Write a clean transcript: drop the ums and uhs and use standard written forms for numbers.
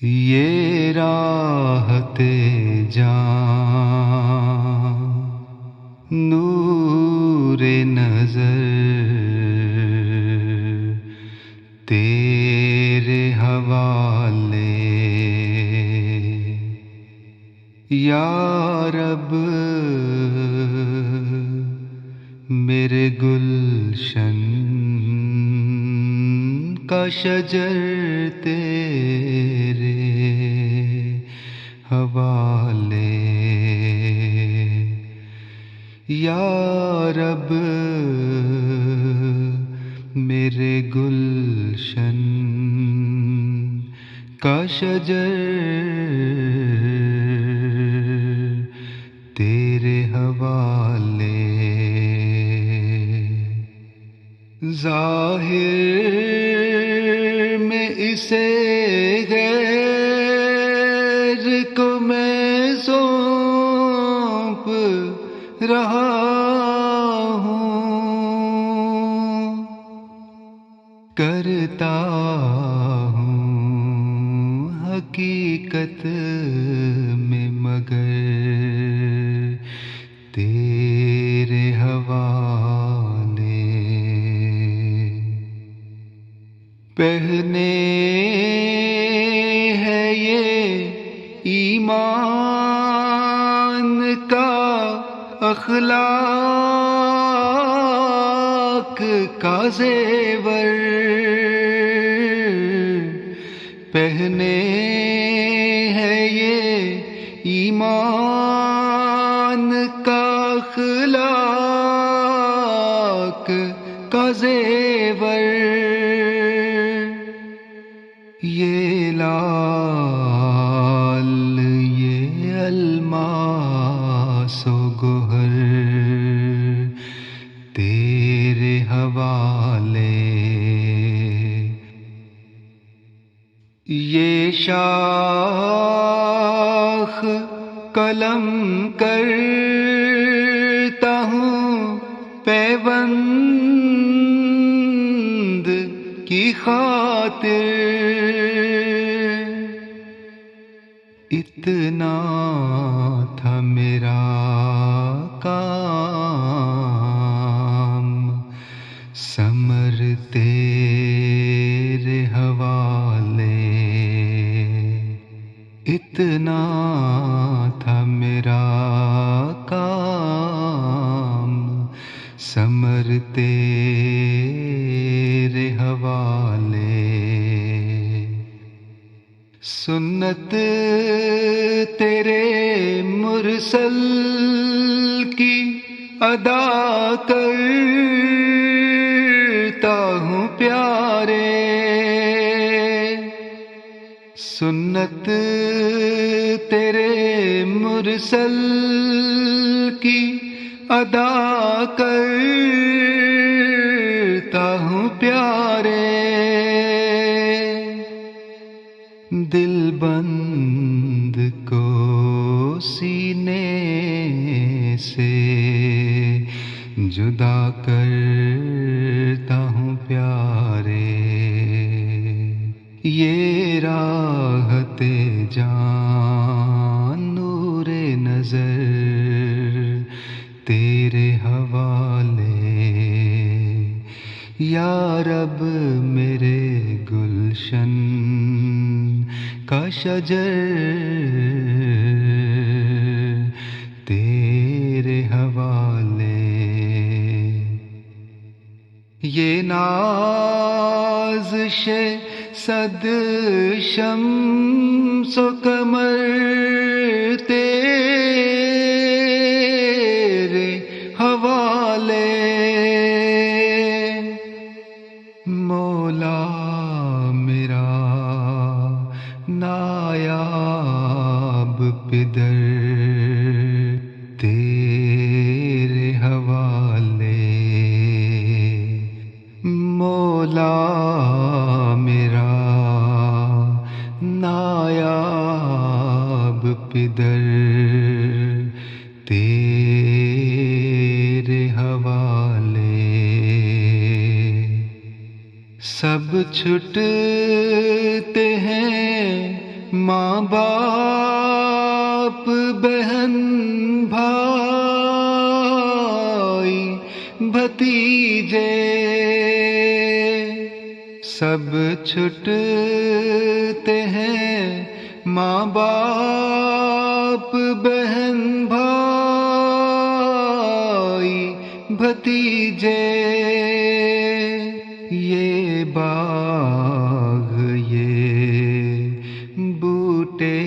یہ راحت جاں نور نظر تیرے حوالے یا رب میرے گلشن کا شجر تیرے حوالے یا رب میرے گلشن کا شجر تیرے حوالے ظاہر میں اسے غیر کو میں سونپ رہا ہوں کرتا ہوں حقیقت میں مگر تیرے حوالے پہنے ہے یہ ایمان کا اخلاق کا زیور پہنے ہے یہ ایمان کا اخلاق کا زیور یہ لال یہ الماس و گوہر تیرے حوالے یہ شاخ قلم کرتا ہوں پیوند کی خاطر اتنا تھا میرا کام ثمر تیرے حوالے اتنا تھا میرا کام ثمر تیرے حوالے سنت تیرے مرسل کی ادا کرتا ہوں پیارے سنت تیرے مرسل کی ادا کرتا ہوں پیارے دل بند کو سینے سے جدا کرتا ہوں پیارے یہ راحت جاں نور نظر تیرے حوالے یا رب میرے گلشن کا شجر تیرے حوالے یہ نازش صد شمس و قمر تیرے حوالے مولا میرا نایاب پدر تیرے حوالے مولا میرا نایاب پدر تیرے حوالے سب چھٹتے ہیں ماں باپ بہن بھائی بھتیجے سب چھٹتے ہیں، ماں باپ بہن بھائی بھتیجے، یہ باغ یہ بوٹے